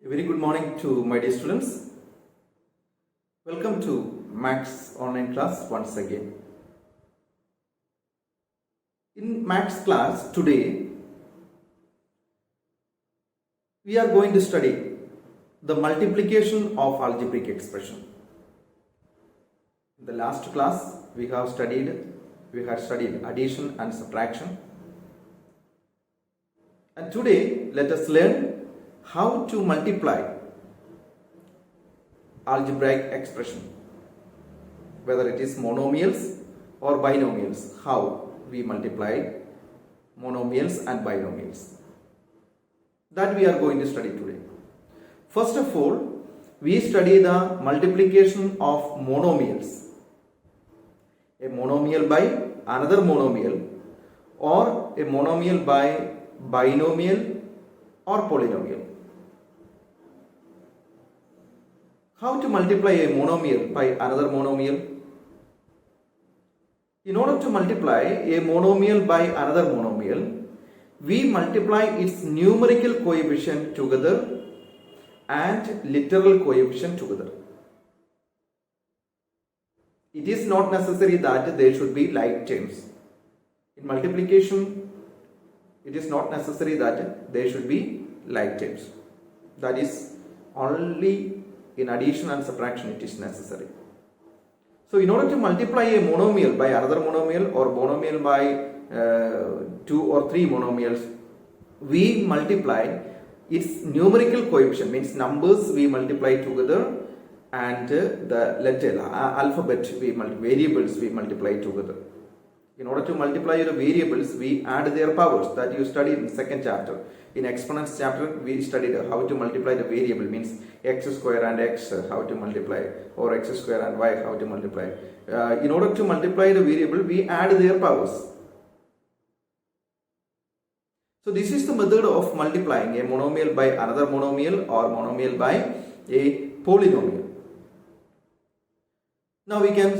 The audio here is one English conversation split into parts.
A very good morning to my dear students. Welcome to Maths online class once again. In Maths class today, we are going to study the multiplication of algebraic expression. In the last class, we had studied addition and subtraction. And today, let us learn how to multiply algebraic expression, whether it is monomials or binomials, how we multiply monomials and binomials. That we are going to study today. First of all, we study the multiplication of monomials. A monomial by another monomial, or a monomial by binomial or polynomial. How to multiply a monomial by another monomial? In order to multiply a monomial by another monomial, we multiply its numerical coefficient together and literal coefficient together. It is not necessary that they should be like terms. In multiplication, it is not necessary that they should be like terms. That is only in addition and subtraction it is necessary. So in order to multiply a monomial by another monomial or monomial by 2 or 3 monomials, we multiply its numerical coefficient, means numbers we multiply together, and the letter alphabet variables we multiply together. In order to multiply the variables, we add their powers, that you studied in second chapter. In exponents chapter, we studied how to multiply the variable, means x square and x, how to multiply, or x square and y, how to multiply. In order to multiply the variable, we add their powers. So this is the method of multiplying a monomial by another monomial or monomial by a polynomial. Now we can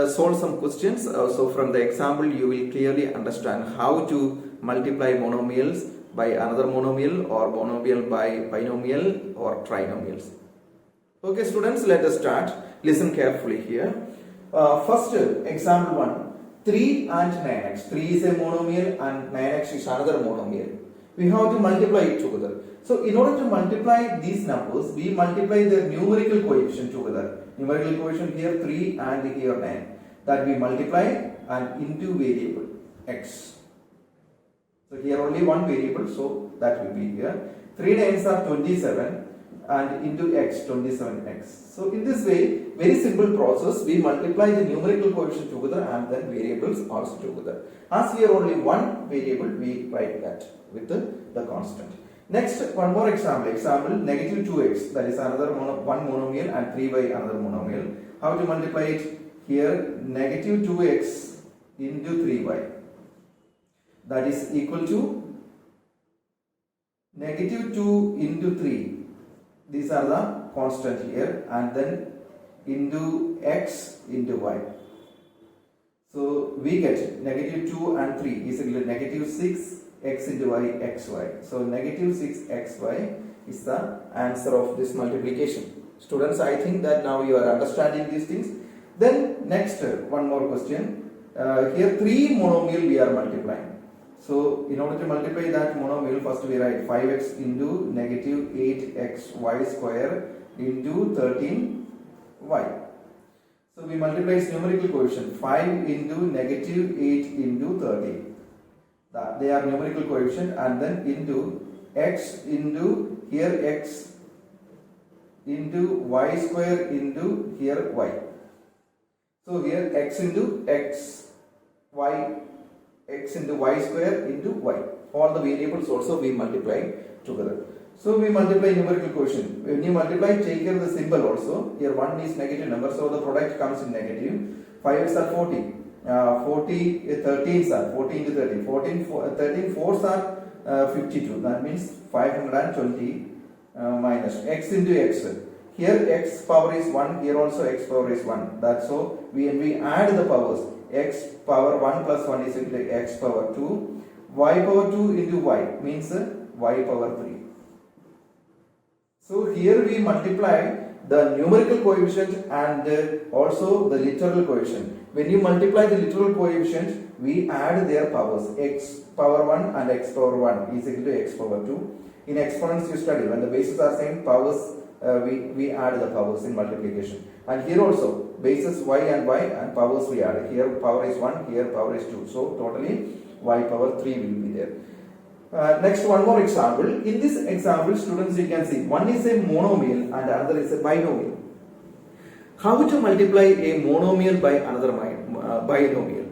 solve some questions. So from the example you will clearly understand how to multiply monomials by another monomial or monomial by binomial or trinomials. Okay students, let us start. Listen carefully here. First example 1. 3 and 9x. 3 is a monomial and 9x is another monomial. We have to multiply it together. So in order to multiply these numbers, we multiply their numerical coefficient together. Numerical coefficient here 3 and here 9. That we multiply and into variable x. So here only one variable, so that will be here. 3 9s are 27 and into x, 27x. So in this way, very simple process, we multiply the numerical coefficient together and then variables also together. As here only one variable, we write that with the constant. Next, one more example. Example negative 2x, that is another one monomial, and 3y another monomial. How to multiply it? Here negative 2x into 3y. That is equal to negative 2 into 3. These are the constant here, and then into x into y. So we get negative 2 and 3 is equal to negative 6 x into y xy. So negative 6 xy is the answer of this multiplication. Students, I think that now you are understanding these things. Then next one more question. Here 3 monomial we are multiplying. So in order to multiply that monomial, first we write 5x into negative 8xy square into 13y. So we multiply its numerical coefficient, 5 into negative 8 into 13. They are numerical coefficient, and then into x into here x into y square into here y. So here x into x, y, x into y square into y. All the variables also we multiply together. So we multiply numerical coefficient. When you multiply, take care of the symbol also. Here 1 is negative number, so the product comes in negative. 5's are 40. 13's are 40 into 13. 13 4's are 52. That means 520 minus x into x. Here x power is 1. Here also x power is 1. That's so when we add the powers, x power 1 plus 1 is equal to x power 2. Y power 2 into y means y power 3. So here we multiply the numerical coefficient and also the literal coefficient. When you multiply the literal coefficient, we add their powers. X power 1 and x power 1 is equal to x power 2. In exponents you study, when the bases are same, powers we add the powers in multiplication. And here also, bases y and powers we add. Here power is 1, here power is 2. So totally y power 3 will be there. Next, one more example. In this example, students, you can see one is a monomial and another is a binomial. How to multiply a monomial by another binomial?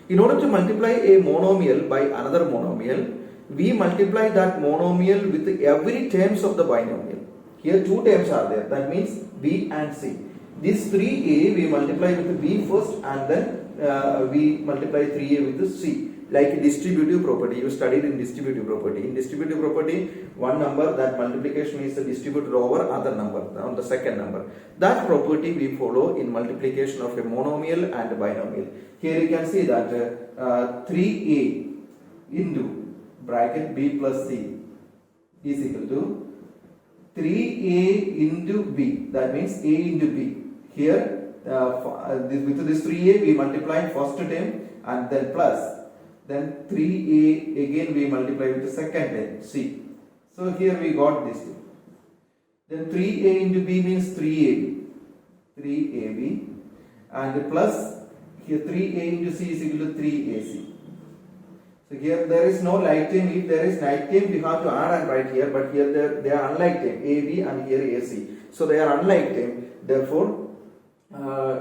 In order to multiply a monomial by another monomial, we multiply that monomial with every terms of the binomial. Here two terms are there. That means b and c. This 3a we multiply with b first and then we multiply 3a with c. Like distributive property, you studied in distributive property. In distributive property, one number, that multiplication is distributed over other number, on the second number. That property we follow in multiplication of a monomial and a binomial. Here you can see that 3a into bracket b plus c is equal to 3a into b. That means a into b. Here with this 3a we multiply first term and then plus. Then 3a again we multiply with the second term c. So here we got this thing. Then 3a into b means 3ab and plus here 3a into c is equal to 3ac. So here there is no like term. If there is like term we have to add and write here, but here they are unlike term, ab and here ac. So they are unlike term. Therefore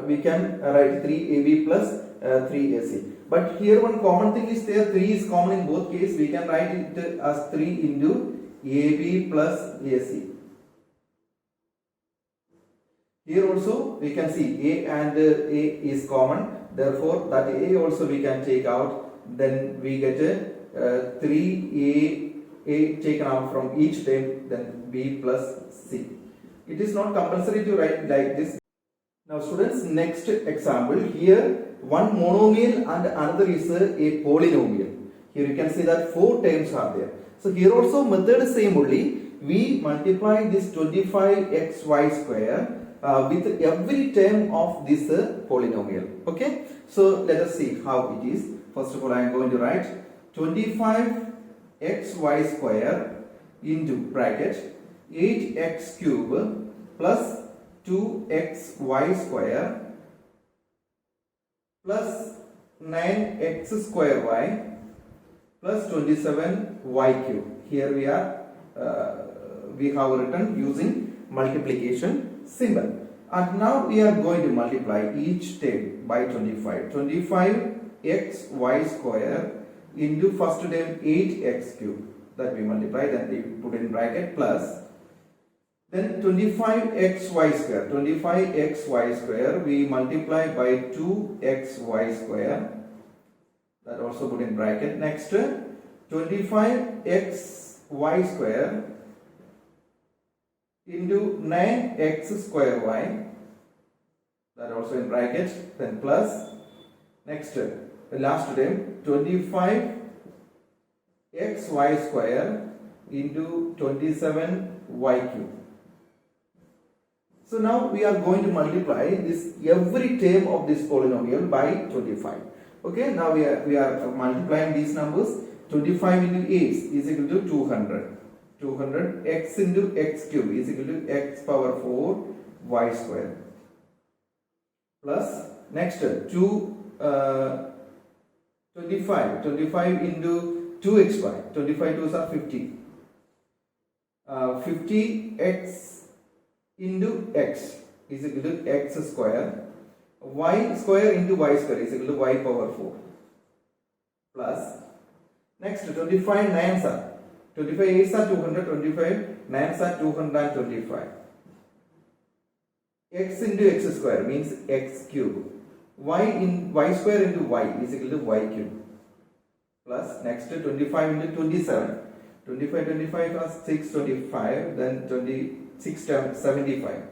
we can write 3ab plus 3ac. But here one common thing is there, 3 is common in both cases. We can write it as 3 into AB plus AC. Here also we can see A and A is common. Therefore that A also we can take out. Then we get 3A taken out from each term, then B plus C. It is not compulsory to write like this. Now students, next example, here one monomial and another is a polynomial. Here you can see that 4 terms are there. So here also method is same only. We multiply this 25xy square with every term of this polynomial. Okay. So let us see how it is. First of all, I am going to write 25xy square into bracket 8x cube plus 2xy square plus 9x square y plus 27y cube. Here we have written using multiplication symbol. And now we are going to multiply each term by 25. 25xy square into first term 8x cube, that we multiply, then we put in bracket plus. Then 25xy square, 25xy square we multiply by 2xy square, that also put in bracket. Next 25xy square into 9x square y, that also in bracket, then plus. Next the last term 25xy square into 27y cube. So now we are going to multiply this every term of this polynomial by 25. Okay, now we are multiplying these numbers. 25 into 8 is equal to 200. 200 x into x cube is equal to x power 4 y square. Plus next 25 into 2xy. 25 2s are 50. 50x into x is equal to x square. Y square into y square is equal to y power 4. Plus next 25 9s are 25 8s are 200, 25 9s are 225. X into x square means x cube. Y square into y is equal to y cube. Plus next 25 into 27. 25 are 625, then 26 times 75.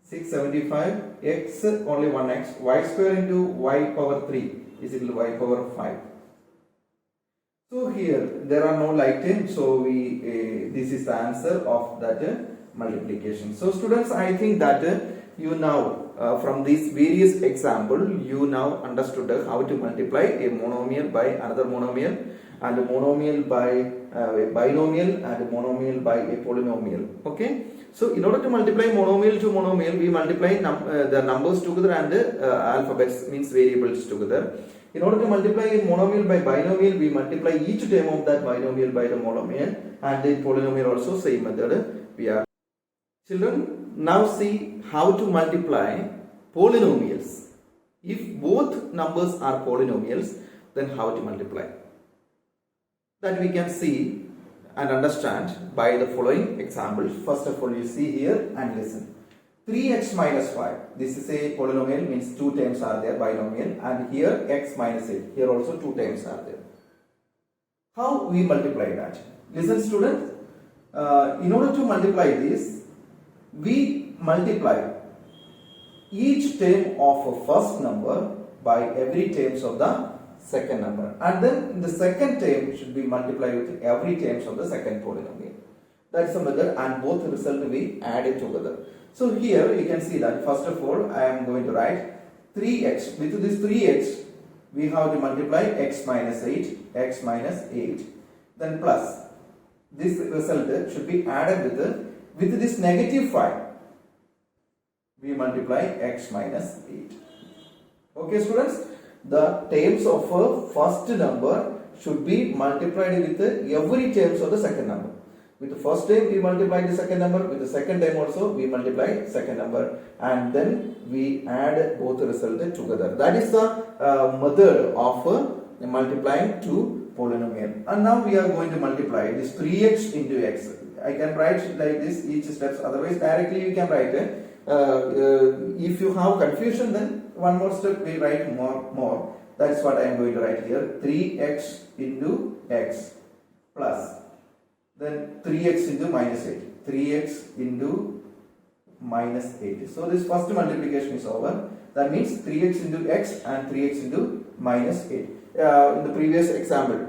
675 x only one x, y square into y power 3 is equal to y power 5. So here there are no like terms, so this is the answer of that multiplication. So students, I think that you now from these various example, you now understood how to multiply a monomial by another monomial, and a monomial by a binomial, and a monomial by a polynomial. Okay. So in order to multiply monomial to monomial, we multiply the numbers together and alphabets, means variables together. In order to multiply a monomial by binomial, we multiply each term of that binomial by the monomial, and the polynomial also same method we are. Children, now see how to multiply polynomials. If both numbers are polynomials, then how to multiply? That we can see and understand by the following examples. First of all, you see here and listen. 3x minus 5. This is a polynomial, means two terms are there, binomial, and here x minus 8. Here also two terms are there. How we multiply that? Listen, students. In order to multiply this, we multiply each term of a first number by every terms of the second number, and then the second term should be multiplied with every terms of the second polynomial. That is the method, and both result will be added together. So here you can see that first of all I am going to write 3x. With this 3x we have to multiply x minus 8, then plus this result should be added with this negative 5. We multiply x minus 8. Okay, students, the terms of a first number should be multiplied with every terms of the second number. With the first term we multiply the second number, with the second term also we multiply second number, and then we add both the result together. That is the method of multiplying two polynomial. And now we are going to multiply this 3x into x. I can write like this each steps, otherwise directly you can write if you have confusion, then one more step we write more. That is what I am going to write here. 3x into x plus then 3x into minus 8. 3x into minus 8. So this first multiplication is over. That means 3x into x and 3x into minus 8. In the previous example,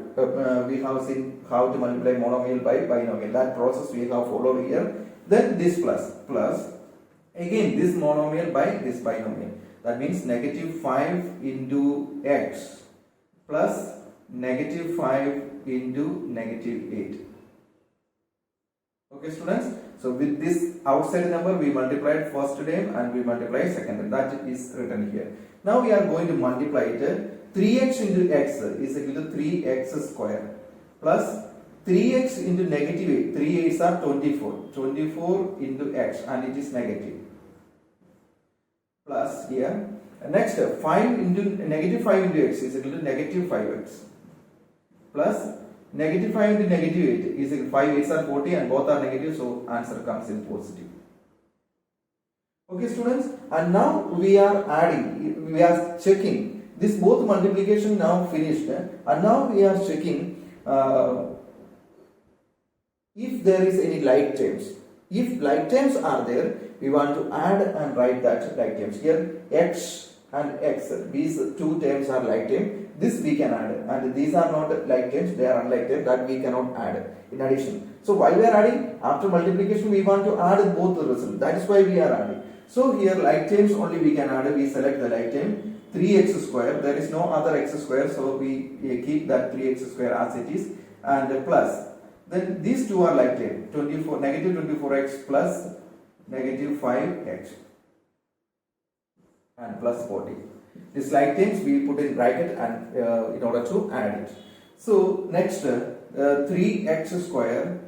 we have seen how to multiply monomial by binomial. That process we have followed here. Then this plus again this monomial by this binomial. That means negative 5 into x plus negative 5 into negative 8. Okay, students. So with this outside number we multiplied first term and we multiply second term. That is written here. Now we are going to multiply it. 3x into x is equal to 3x square plus 3x into negative 8. 3 8s are 24. 24 into x, and it is negative. Plus here. Next, 5 into negative 5 into x is equal to negative 5x. Plus negative 5 into negative 8 is equal to 5 8s are 40, and both are negative, so answer comes in positive. Okay, students, and now we are adding, we are checking. This both multiplication now finished, and now we are checking if there is any like terms. If like terms are there, we want to add and write that like terms. Here x and x, these two terms are like term. This we can add, and these are not like terms, they are unlike terms, that we cannot add in addition. So why we are adding? After multiplication we want to add both the results. That is why we are adding. So here like terms only we can add. We select the like term. 3x square, there is no other x square, so we keep that 3x square as it is, and plus then these two are like term. 24 negative 24x plus negative 5x and plus 40. This like terms we put in bracket and in order to add it. So next 3x square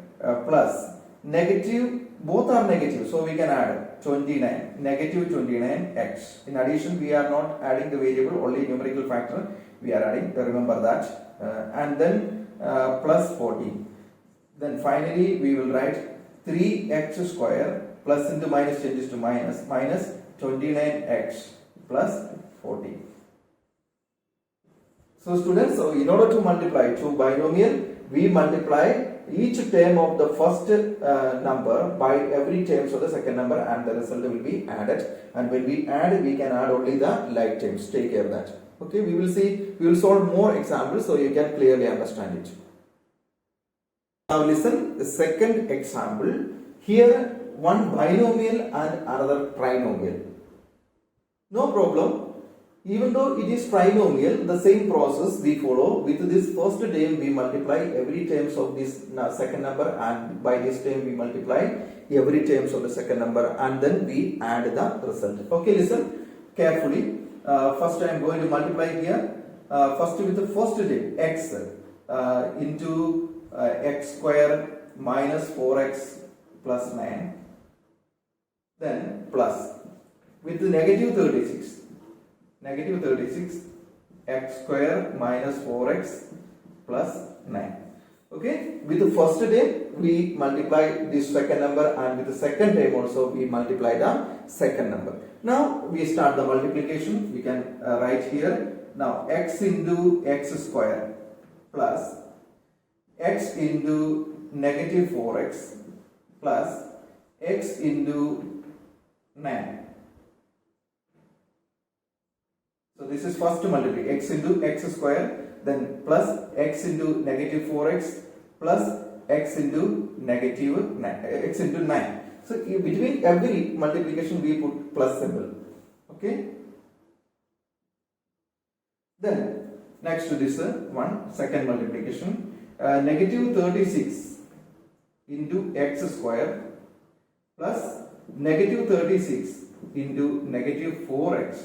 plus negative, both are negative, so we can add 29, negative 29x. In addition, we are not adding the variable, only numerical factor we are adding, remember that, and then plus 40. Then finally we will write 3x square plus into minus changes to minus 29x plus 40. So students, so in order to multiply two binomial, we multiply each term of the first number by every terms of the second number, and the result will be added. And when we add, we can add only the like terms. Take care of that. Okay, we will see, we will solve more examples so you can clearly understand it. Now listen, the second example. Here one binomial and another trinomial. No problem. Even though it is trinomial, the same process we follow. With this first term we multiply every terms of this second number, and by this term we multiply every terms of the second number, and then we add the result. Okay, listen carefully. First I am going to multiply here. First with the first term x into x square minus 4x plus 9, then plus with the negative 36 x square minus 4x plus 9. Okay, with the first term we multiply this second number, and with the second term also we multiply the second number. Now we start the multiplication. We can write here. Now x into x square plus x into negative 4x plus x into 9. So this is first multiply, x into x square, then plus x into negative 4x plus x into negative 9, x into 9. So between every multiplication we put plus symbol. Okay. Then next to this one second multiplication, negative 36 into x square plus negative 36 into negative 4x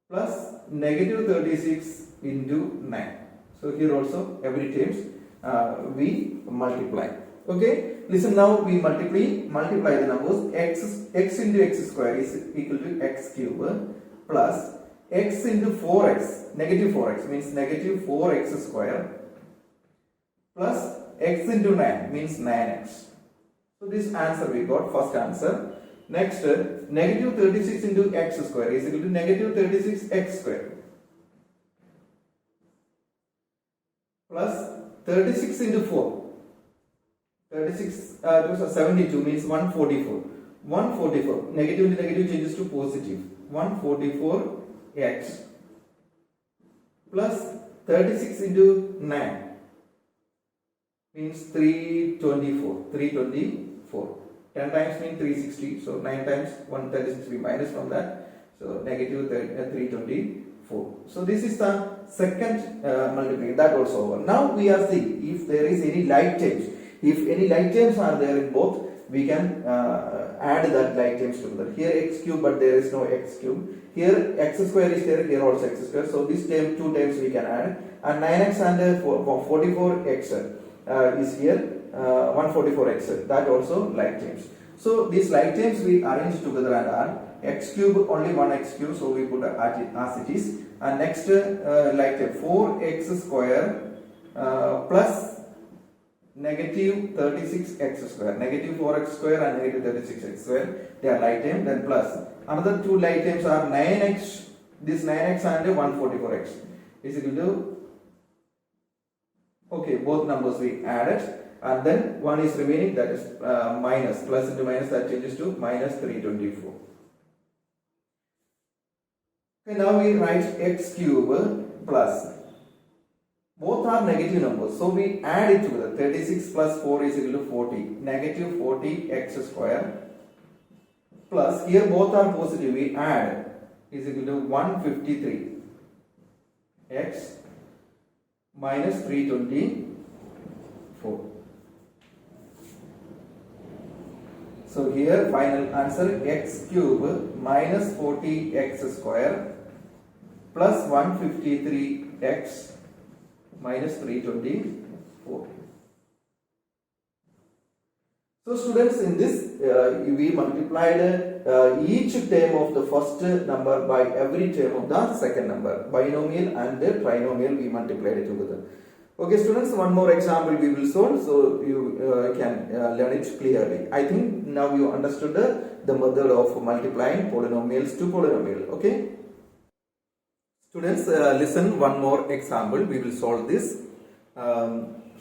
plus negative 36 into 9. So here also every terms we multiply. Okay, listen, now we multiply the numbers. X into x square is equal to x cube plus x into 4x, negative 4x means negative 4x square plus x into 9 means 9x. So this answer we got, first answer. Next, negative 36 into x square is equal to negative 36x square plus 36 into 4. 36 to 72 means 144. 144, negative into negative changes to positive. 144x plus 36 into 9 means 324. 324. 10 times means 360. So 9 times 136 we minus from that. So negative 324. So this is the second multiplication. That also over. Now we are seeing if there is any like terms. If any like terms are there in both, we can add that like terms together. Here x cube, but there is no x cube. Here x square is there, here also x square. So this term, two terms we can add. And 9x and 44x is here. 144x, that also like terms. So these like terms we arrange together and add. X cube, only one x cube, so we put as it is. And next like term 4x square plus negative 36x square, negative 4x square and negative 36x square, they are like term. Then plus another two like terms are 9x, this 9x and 144x is equal to, okay, both numbers we added. And then one is remaining, that is minus, plus into minus, that changes to minus 324. Okay, now we write x cube plus, both are negative numbers, so we add it together. 36 plus 4 is equal to 40, negative 40x square plus, here both are positive, we add, is equal to 153 x minus 324. So here final answer, x cube minus 40x square plus 153x minus 324. So students, in this we multiplied each term of the first number by every term of the second number. Binomial and the trinomial we multiplied it together. Okay students, one more example we will solve, so you can learn it clearly. I think now you understood the method of multiplying polynomials to polynomial. Okay students, listen, one more example we will solve this.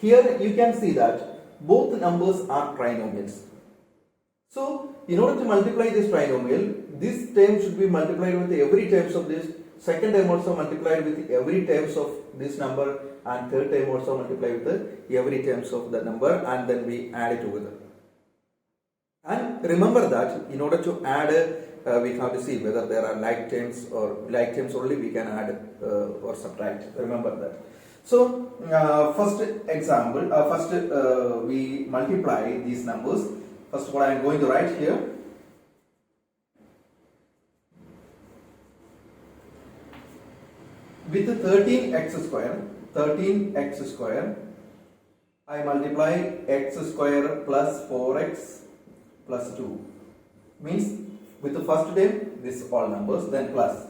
Here you can see that both numbers are trinomials. So in order to multiply this trinomial, this term should be multiplied with every terms of this, second term also multiplied with every terms of this number, and third term also multiplied with every terms of the number, and then we add it together. And remember that in order to add, we have to see whether there are like terms or like terms only we can add or subtract. Remember that. So first example, we multiply these numbers. First of all, I am going to write here. With 13x square, I multiply x square plus 4x plus 2. Means with the first term, this all numbers, then plus.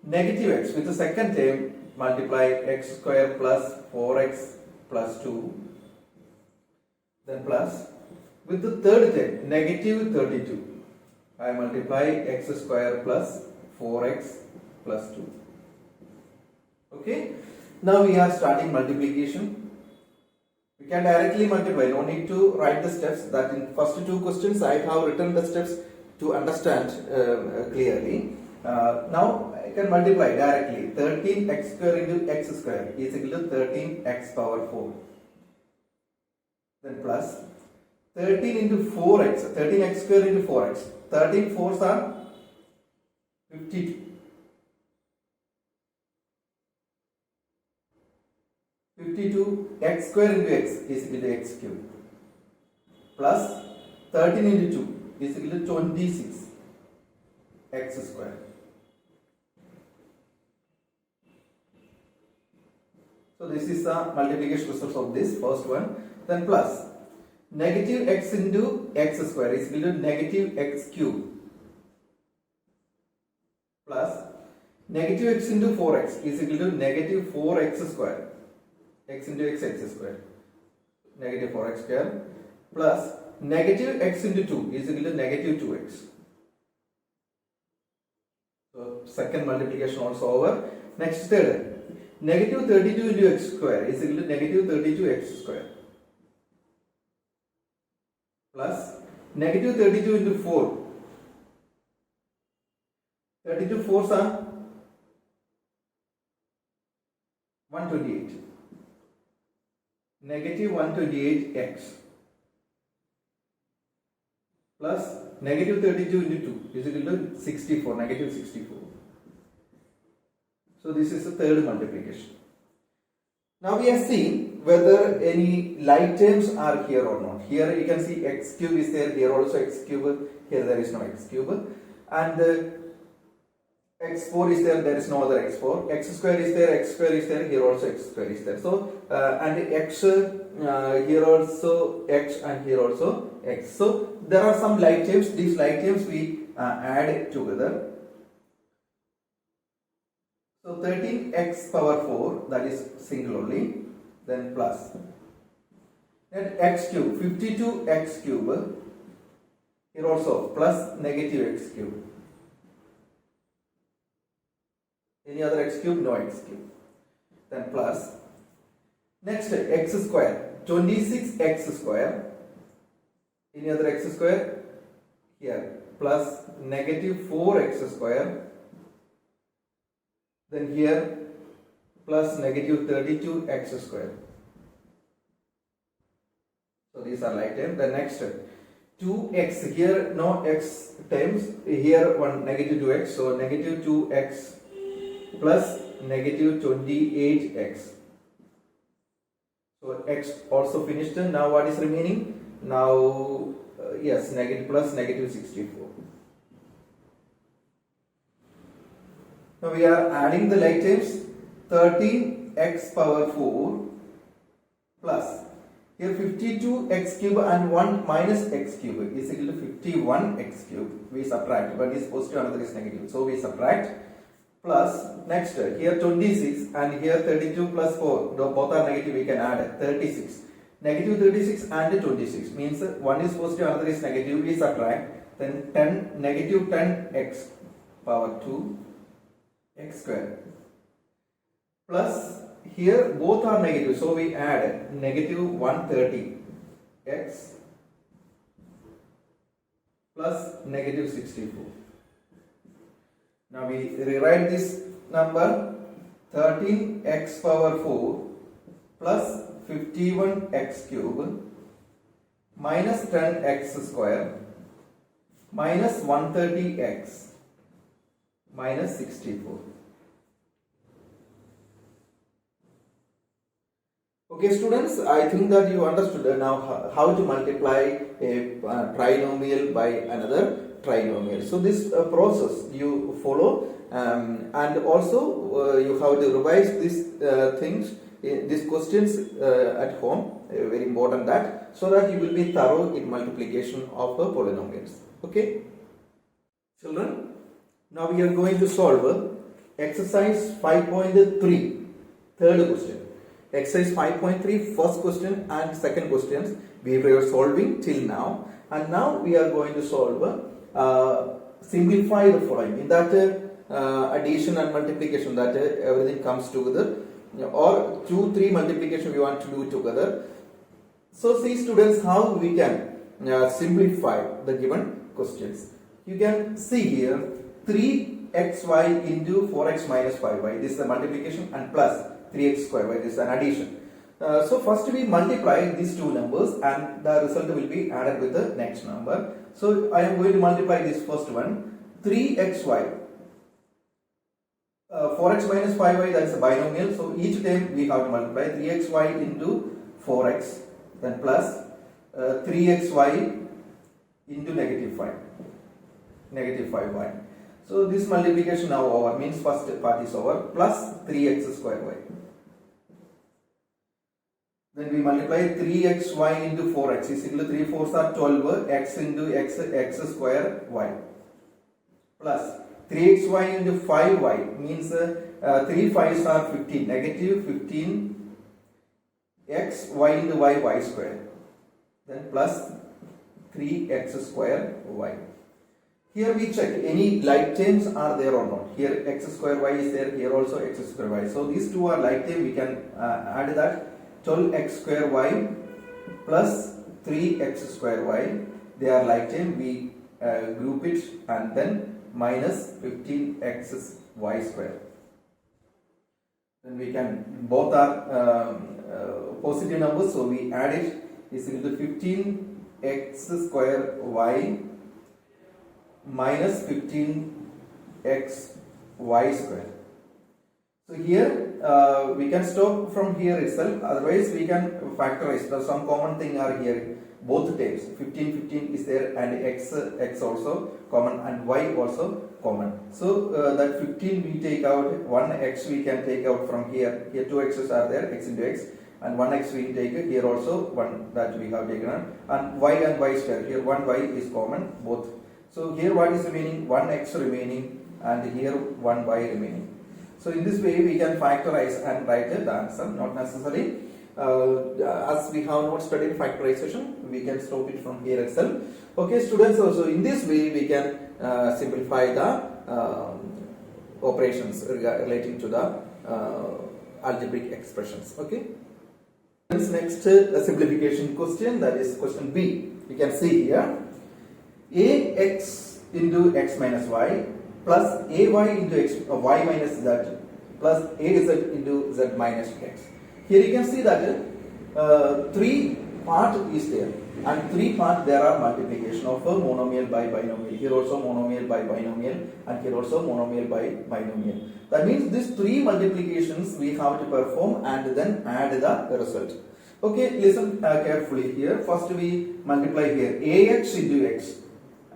Negative x, with the second term, multiply x square plus 4x plus 2. Then plus. With the third term, negative 32, I multiply x square plus 4x plus 2. Okay. Now we are starting multiplication. We can directly multiply, no need to write the steps. That in first two questions I have written the steps to understand clearly. Now I can multiply directly. 13x square into x square is equal to 13x power 4. Then plus 13 into 4x, 13x square into 4x. 13 4s are 52. 52 x square into x is equal to x cube plus 13 into 2 is equal to 26 x square. So this is the multiplication results of this first one. Then plus negative x into x square is equal to negative x cube plus negative x into 4x is equal to negative 4x square. X into x square, negative 4x square plus negative x into 2 is equal to negative 2x. So second multiplication also over. Next third, negative 32 into x square is equal to negative 32x square plus negative 32 into 4. 32 4s are 128. Negative 128x plus negative 32 into 2 is equal to 64, negative 64. So this is the third multiplication. Now we are seeing whether any like terms are here or not. Here you can see x cube is there, here also x cube, here there is no x cube. And x4 is there is no other x4. X square is there, x square is there, here also x square is there. So, and x, here also x, and here also x. So, there are some like terms. These like terms we add together. So, 13x power 4, that is singularly, then plus. Then x cube, 52x cube, here also plus negative x cube. Any other x cube? No x cube. Then plus. Next, x square, 26x square. Any other x square? Here, plus negative 4x square. Then here, plus negative 32x square. So these are like terms. The next, 2x, here no x times, here one negative 2x. So negative 2x plus negative 28x. So x also finished. Now what is remaining? Now yes, negative plus negative 64. Now we are adding the like terms. 13x power 4 plus here 52x cube and 1 minus x cube is equal to 51x cube. We subtract. One is positive, another is negative. So we subtract. Plus next here 26 and here 32 plus 4, both are negative, we can add 36. Negative 36 and 26 means one is positive, another is negative, we subtract. Then 10, negative 10x power 2 x square plus here both are negative, so we add negative 130 x plus negative 64. Now we rewrite this number 13x power 4 plus 51x cube minus 10x square minus 130x minus 64. Okay students, I think that you understood now how to multiply a trinomial by another trinomial. So this process you follow, and also you have to revise these things, these questions at home, very important that, so that you will be thorough in multiplication of polynomials. Okay children, now we are going to solve exercise 5.3, third question. Exercise 5.3, first question and second questions we were solving till now, and now we are going to solve simplify the following. In that addition and multiplication, that everything comes together, or 2, 3 multiplication we want to do together. So see students how we can simplify the given questions. You can see here 3xy into 4x minus 5y, this is the multiplication, and plus 3x square y, this is an addition. So first we multiply these two numbers and the result will be added with the next number. So I am going to multiply this first one, 3xy, 4x minus 5y, that is a binomial, so each time we have to multiply 3xy into 4x, then plus 3xy into negative 5y. So this multiplication now over, means first part is over, plus 3x square y. Then we multiply 3xy into 4x is equal to 3 4s are 12, x into x square y, plus 3xy into 5y means 3 5s are 15, negative 15 x y into y square, then plus 3x square y. Here we check any like terms are there or not. Here x square y is there, here also x square y. So these two are like term, we can add that 12x square y plus 3x square y. They are like term, we group it, and then minus 15x y square. Then we can, both are positive numbers, so we add it, is equal to 15x square y minus 15x y square. So here we can stop from here itself, otherwise we can factorize. There some common thing are here, both terms, 15 is there, and x also common and y also common. So that 15 we take out, 1x we can take out from here, here 2 x's are there, x into x, and 1x we take it, here also 1 that we have taken out, and y square, here 1y is common both. So here what is remaining? 1x remaining, and here 1y remaining. So in this way we can factorize and write the answer. Not necessary, as we have not studied factorization, we can stop it from here itself. Okay students, also in this way we can simplify the operations relating to the algebraic expressions. Okay. Next simplification question, that is question B. You can see here ax into x minus y plus ay into x y minus z plus az into z minus x. Here you can see that 3 part is there, and 3 part there are multiplication of a monomial by binomial. Here also monomial by binomial, and here also monomial by binomial. That means these 3 multiplications we have to perform and then add the result. Okay, listen carefully here. First we multiply here ax into x.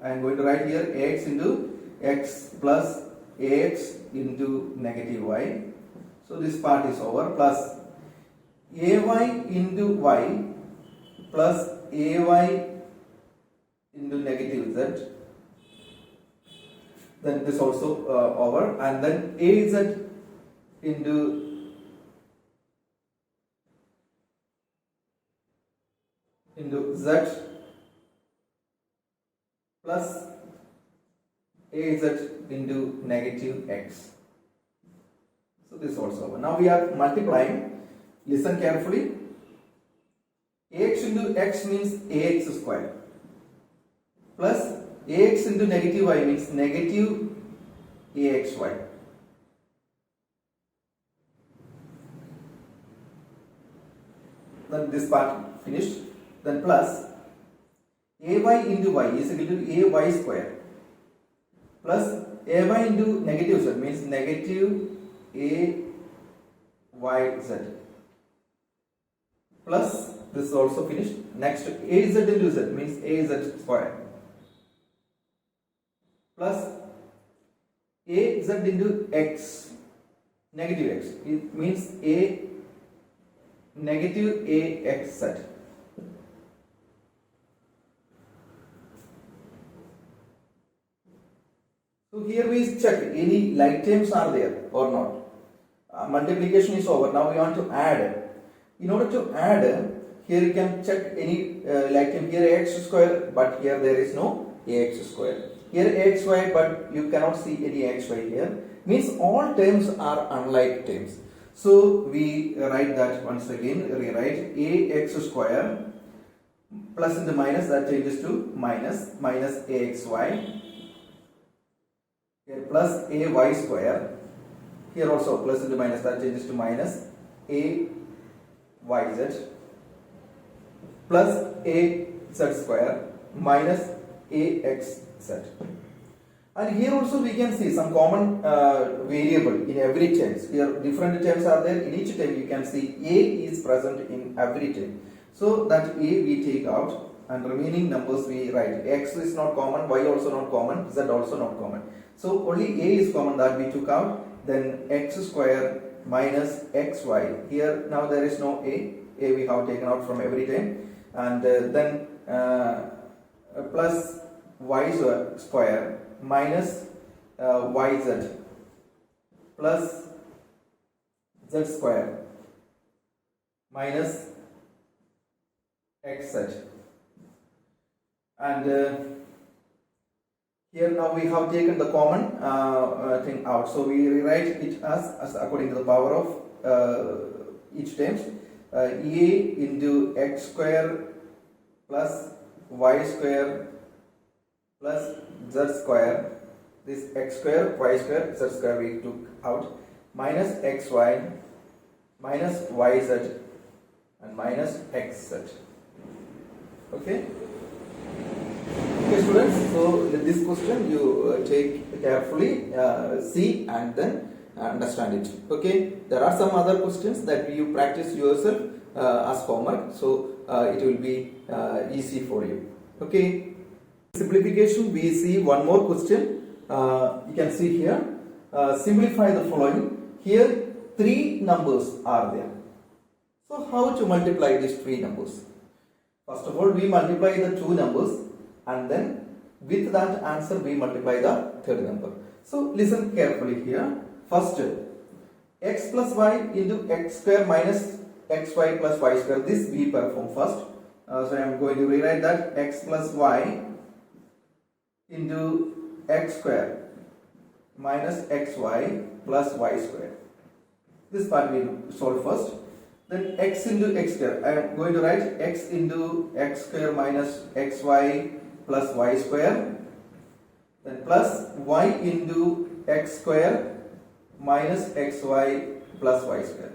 I am going to write here ax into x plus ax into negative y. So this part is over, plus ay into y plus ay into negative z. Then this also over, and then az into z plus az into negative x. So this also over. Now we are multiplying. Listen carefully. Ax into x means ax square plus ax into negative y means negative axy. Then this part finished. Then plus ay into y is equal to ay square plus ay into negative z means negative ayz plus this is also finished. Next az into z means az square plus az into x negative x, it means a negative ax z. So here we check any like terms are there or not. Multiplication is over. Now we want to add. In order to add, here you can check any like term. Here ax square, but here there is no ax square. Here axy, but you cannot see any xy here. Means all terms are unlike terms. So we write that once again. Rewrite ax square plus into minus, that changes to minus axy. Here plus ay square, here also plus into minus, that changes to minus ayz plus az square minus axz. And here also we can see some common variable in every terms. Here different terms are there. In each term you can see a is present in every term. So that a we take out and remaining numbers we write. X is not common, y also not common, z also not common. So only a is common, that we took out. Then x square minus xy. Here now there is no a we have taken out from every term. And then plus y square minus yz plus z square minus xz. And here now we have taken the common thing out, so we rewrite it as according to the power of each terms. A into x square plus y square plus z square, this x square, y square, z square we took out, minus xy minus yz and minus xz. Okay? Okay students, so this question you take carefully, see and then understand it. Okay, there are some other questions that you practice yourself as homework, so it will be easy for you. Okay, simplification, we see one more question. You can see here, simplify the following. Here three numbers are there. So how to multiply these three numbers? First of all, we multiply the two numbers and then with that answer we multiply the third number. So listen carefully here. First, x plus y into x square minus xy plus y square, this we perform first. So I am going to rewrite that, x plus y into x square minus xy plus y square. This part we solve first. Then x into x square, I am going to write x into x square minus xy plus y square, then plus y into x square minus xy plus y square.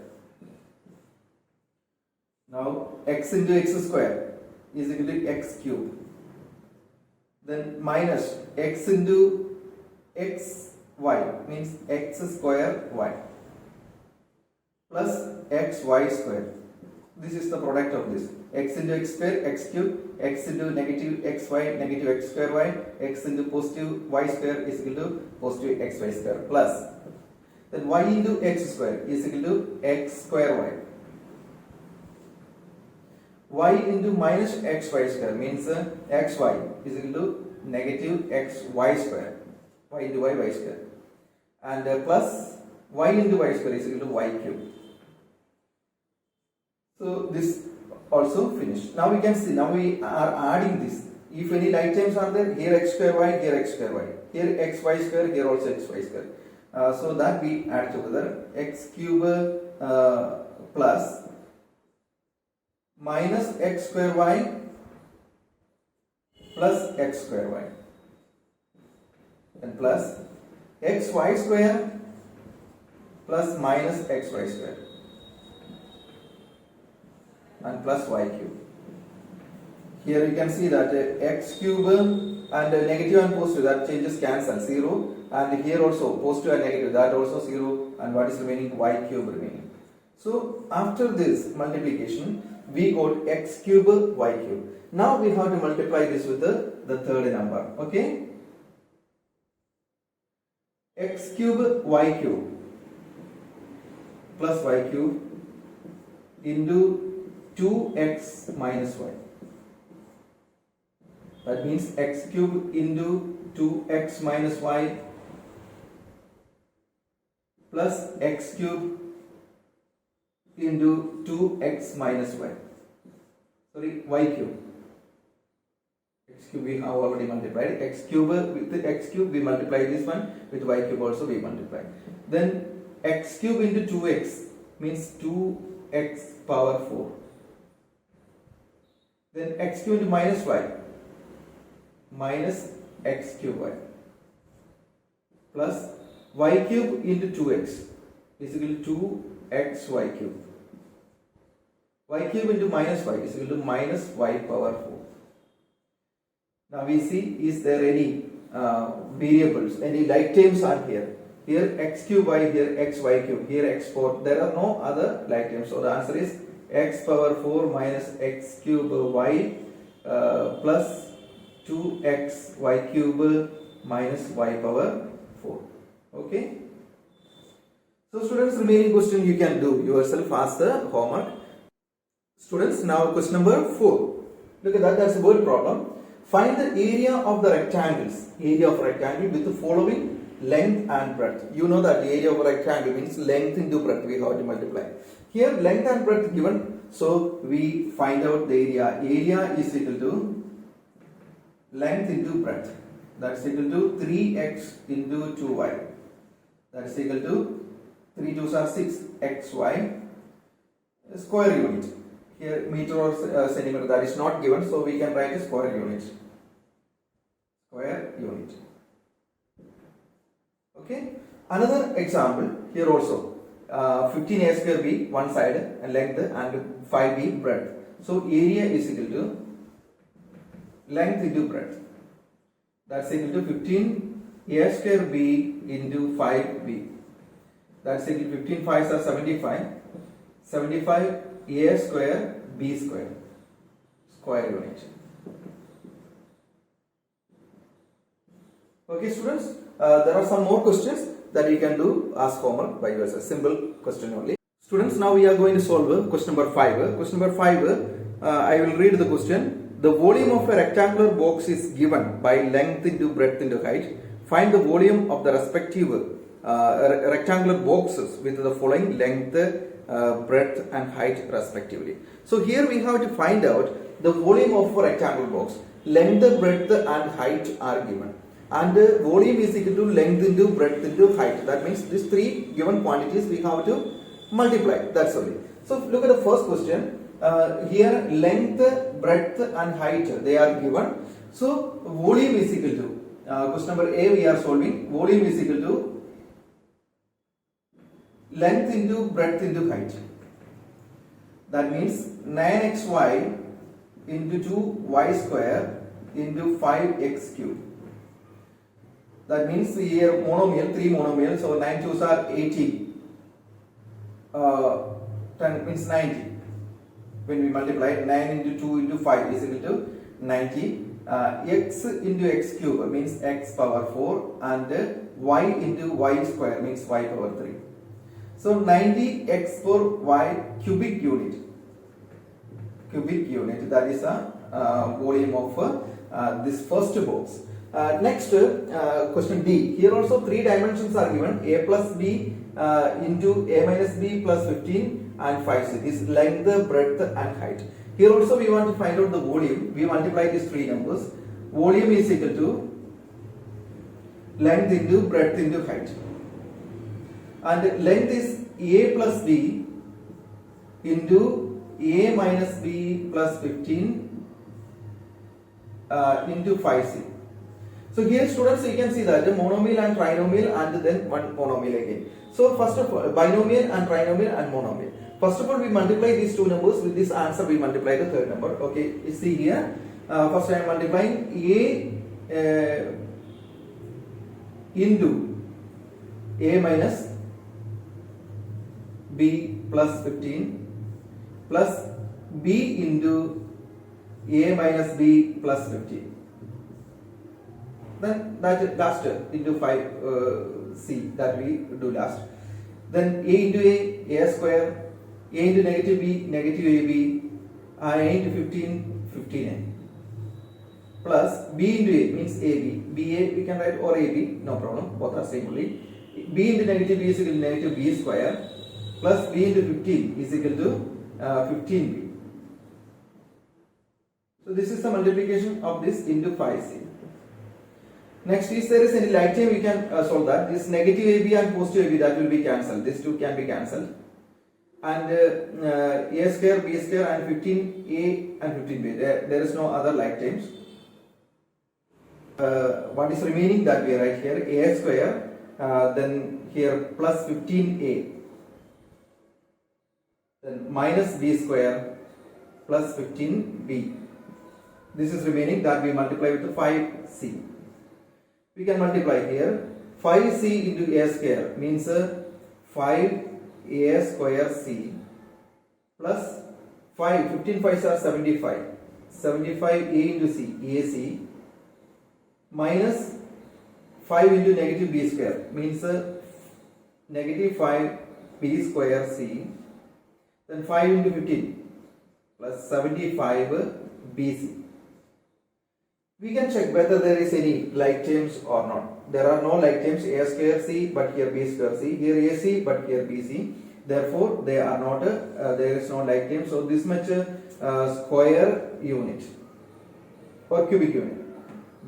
Now x into x square is equal to x cube, then minus x into xy means x square y plus xy square. This is the product of this. X into x square, x cube, x into negative xy, negative x square y, x into positive y square is equal to positive xy square plus. Then y into x square is equal to x square y. Y into minus xy square means xy is equal to negative xy square. Y into y square. And plus y into y square is equal to y cube. So this also finished. Now we can see, now we are adding this. If any like terms are there, here x square y, here x square y, here x y square, here also x y square. So that we add together, x cube plus minus x square y plus x square y, and plus x y square plus minus x y square, and plus y cube. here you can see that x cube and negative and positive, that changes cancel 0, and here also positive and negative, that also 0, and what is remaining? Y cube remaining. So after this multiplication we got x cube y cube. Now we have to multiply this with the third number. Okay, x cube y cube plus y cube into 2x minus y. That means x cube into 2x minus y plus x cube into 2x minus y. Sorry, y cube. X cube we have already multiplied. X cube with the x cube we multiply this one, with y cube also we multiply. Then x cube into 2x means 2x power 4. Then x cube into minus y, minus x cube y, plus y cube into 2x is equal to 2xy cube. Y cube into minus y is equal to minus y power 4. Now we see, is there any variables, any like terms are here? Here x cube y, here x y cube, here x 4. There are no other like terms. So the answer is x power 4 minus x cube y plus 2x y cube minus y power 4. Okay. So students, remaining question you can do yourself as the homework. Students, now question number 4. Look at that, that's a word problem. Find the area of the rectangles, area of rectangle with the following length and breadth. You know that the area of a rectangle means length into breadth, we have to multiply. Here length and breadth given, so we find out the area. Area is equal to length into breadth, that's equal to 3x into 2y, that's equal to 3 2s are 6 xy square unit. Here meter or centimeter, that is not given, so we can write a square unit. Square unit. Okay. Another example here also. 15a square b one side and length and 5b breadth. So area is equal to length into breadth. That's equal to 15a square b into 5b. That's equal to 15 5s are 75. 75 a square b square, square unit. Okay students, there are some more questions that you can do as homework by yourself. Simple question only. Students, now we are going to solve question number 5. Question number 5, I will read the question. The volume of a rectangular box is given by length into breadth into height. Find the volume of the respective rectangular boxes with the following length, breadth and height respectively. So here we have to find out the volume of a rectangular box. Length, breadth and height are given, and volume is equal to length into breadth into height. That means these three given quantities we have to multiply, that's only. So look at the first question. Here length, breadth and height they are given. So volume is equal to question number A we are solving. Volume is equal to length into breadth into height. That means 9xy into 2y square into 5x cube. That means here monomial, 3 monomial, so 9 2s are 80. 10 means 90. When we multiply 9 into 2 into 5 is equal to 90. X into x cube means x power 4 and y into y square means y power 3. So 90 x for y cubic unit. Cubic unit, that is a volume of this first box. Next question D. Here also three dimensions are given. A plus b into a minus b plus 15 and 5c. This length, breadth and height. Here also we want to find out the volume. We multiply these three numbers. Volume is equal to length into breadth into height. And length is a plus b into a minus b plus 15 into 5c. So here students you can see that the monomial and trinomial and then one monomial again. So first of all binomial and trinomial and monomial. First of all we multiply these two numbers, with this answer we multiply the third number. Okay, you see here First I am multiplying A into A minus B plus 15 plus B into A minus B plus 15. Then that last into 5 C that we do last. Then A into A square, A into negative B, negative AB, A into 15, 15A. Plus B into A means AB, BA we can write or AB, no problem, both are same only. B into negative B is equal to negative B square plus B into 15 is equal to 15B. So this is the multiplication of this into 5C. Next, if there is any like term, we can solve that. This negative AB and positive AB, that will be cancelled. These two can be cancelled. And A square, B square and 15A and 15B. There is no other like terms. What is remaining that we write here? A square, then here plus 15A. Then minus B square plus 15B. This is remaining that we multiply with 5C. We can multiply here 5C into A square means 5A square C plus 5, 15 5s are 75, 75A into C, AC minus 5 into negative B square means negative 5B square C, then 5 into 15 plus 75 BC. We can check whether there is any like terms or not. There are no like terms, A square C but here B square C, here AC but here BC. Therefore, they are not, there is no like term. So, this much square unit or cubic unit.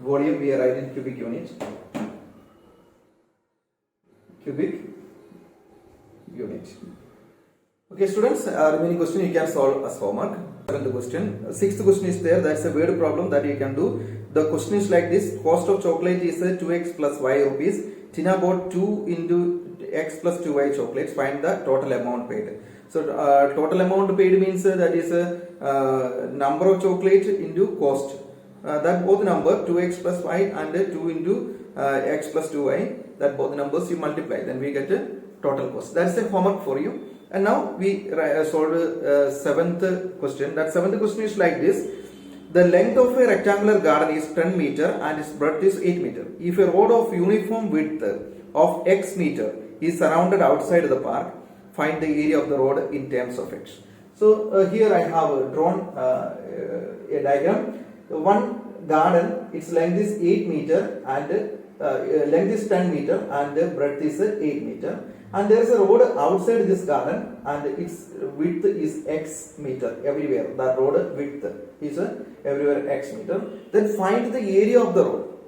Volume we are writing cubic unit. Cubic unit. Okay, students, remaining question you can solve as homework. Seventh question. Sixth question is there. That's a word problem that you can do. The question is like this: cost of chocolate is 2x plus y rupees. Tina bought 2 into x plus 2y chocolates. Find the total amount paid. So total amount paid means that is number of chocolate into cost. That both number 2x plus y and 2 into x plus 2y. That both numbers you multiply. Then we get a total cost. That's the homework for you. And now we solved seventh question. That seventh question is like this: the length of a rectangular garden is 10 meter and its breadth is 8 meter. If a road of uniform width of x meter is surrounded outside the park, find the area of the road in terms of x. So here I have drawn a diagram. One garden, its length is 8 meter and length is 10 meter and breadth is 8 meter. And there is a road outside this garden and its width is x meter everywhere. The road width is everywhere x meter. Then find the area of the road.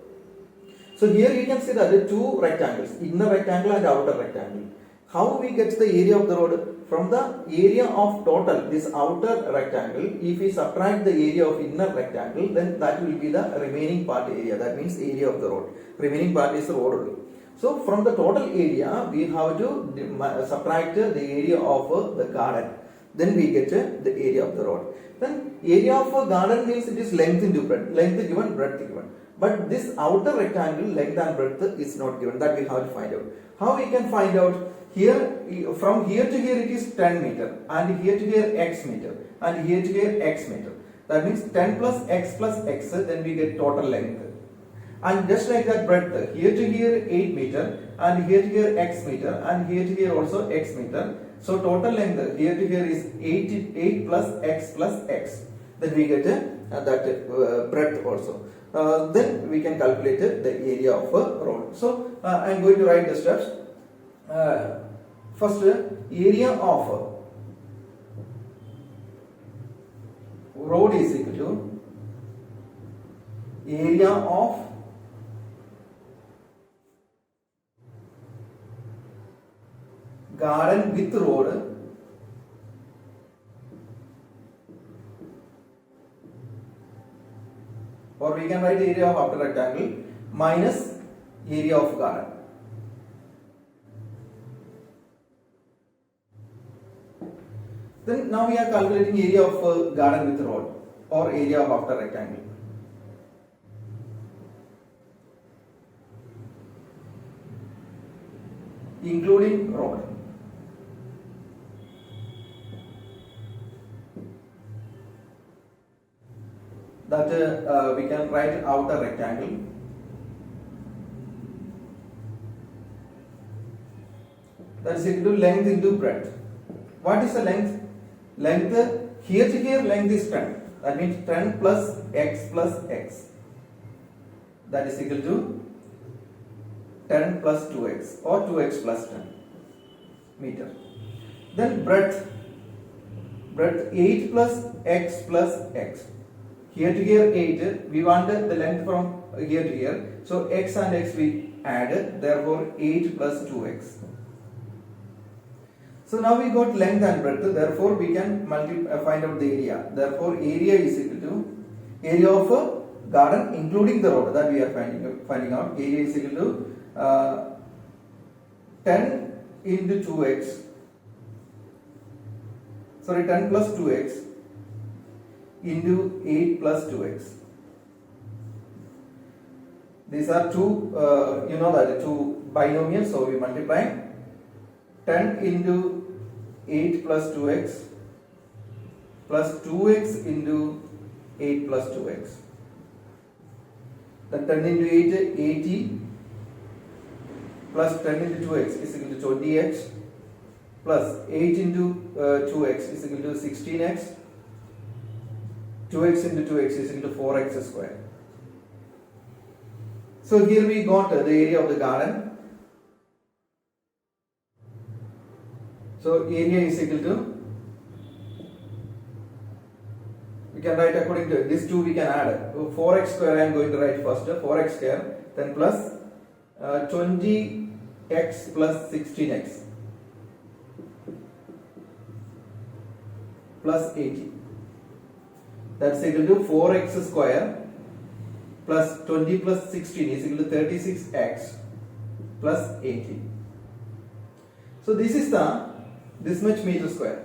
So here you can see that the two rectangles, inner rectangle and outer rectangle. How we get the area of the road? From the area of total, this outer rectangle, if we subtract the area of inner rectangle, then that will be the remaining part area. That means area of the road. Remaining part is the road only. So from the total area, we have to subtract the area of the garden. Then we get the area of the road. Then area of a garden means it is length into breadth. Length given, breadth given. But this outer rectangle, length and breadth is not given. That we have to find out. How we can find out? Here, from here to here it is 10 meter. And here to here x meter. And here to here x meter. That means 10 plus x, then we get total length. And just like that breadth, here to here 8 meter and here to here x meter and here to here also x meter. So total length here to here is 8 plus x. Then we get that breadth also. Then we can calculate the area of a road. So I am going to write the steps. First, area of road is equal to area of garden with road or we can write area of outer rectangle minus area of garden. Then now we are calculating area of garden with road or area of outer rectangle. including rod. That we can write outer rectangle. That is equal to length into breadth. What is the length? Length here to here length is 10. That means 10 plus x plus x. That is equal to 10 plus 2x or 2x plus 10 meter. Then breadth 8 plus x plus x. Here to here 8, we wanted the length from here to here. So x and x we added, therefore 8 plus 2x. So now we got length and breadth, therefore we can find out the area. Therefore area is equal to area of a garden including the road, that we are finding out. Area is equal to 10 into 2x, 10 plus 2x into 8 plus 2x. These are two, two binomials, so we multiply 10 into 8 plus 2x plus 2x into 8 plus 2x. Then 10 into 8, 80 plus 10 into 2x is equal to 20x plus 8 into 2x is equal to 16x. 2x into 2x is equal to 4x square. So here we got the area of the garden. So area is equal to, we can write according to these two, we can add 4x square. I am going to write first 4x square, then plus 20x plus 16x plus 80. That's equal to 4x square plus 20 plus 16 is equal to 36x plus 80. So this much meter square.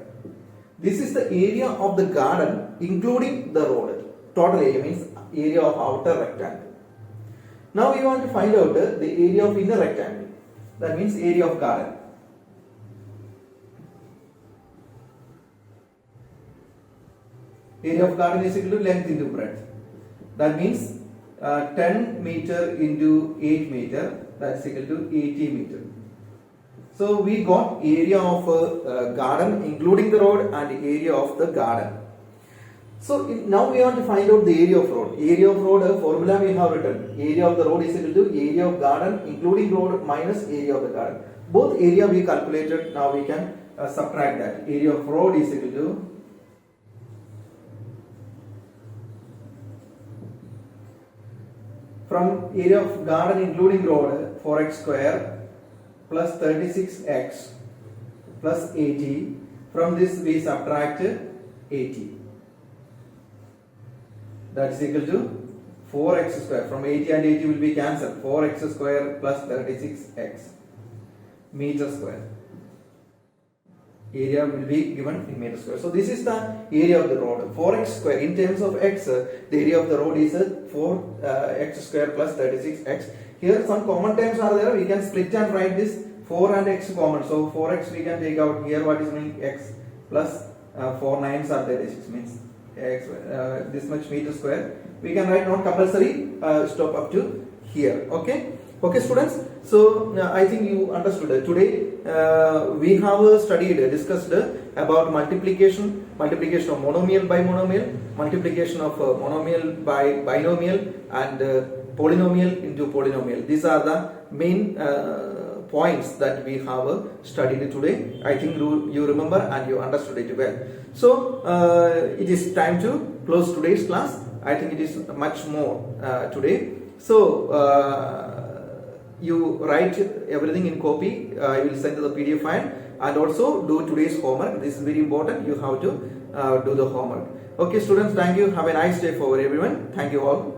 This is the area of the garden including the road. Total area means area of outer rectangle. Now we want to find out the area of inner rectangle. That means area of garden. Area of garden is equal to length into breadth. That means 10 meter into 8 meter, that's equal to 80 meter. So we got area of garden including the road and area of the garden. So now we want to find out the area of road. Area of road formula we have written. Area of the road is equal to area of garden including road minus area of the garden. Both area we calculated. Now we can subtract that. Area of road is equal to from area of garden including road 4x square plus 36x plus 80. From this we subtract 80. That is equal to 4x square. From 80 and 80 will be cancelled. 4x square plus 36x meter square. Area will be given in meter square. So this is the area of the road. 4x square. In terms of x, the area of the road is 4x square plus 36x. Here some common terms are there. We can split and write this 4 and x common. So 4x we can take out. Here what is meaning x plus 4 9s are 36 means x this much meter square. We can write not compulsory. Stop up to here. Okay. Okay, students. So I think you understood. Today we have discussed about multiplication of monomial by monomial, multiplication of monomial by binomial, and polynomial into polynomial. These are the main points that we have studied today. I think you remember and you understood it well. So it is time to close today's class. I think it is much more today. So you write everything in copy. I will send the PDF file, and also do today's homework. This is very important. You have to do the homework. Okay, students, thank you. Have a nice day for everyone. Thank you all.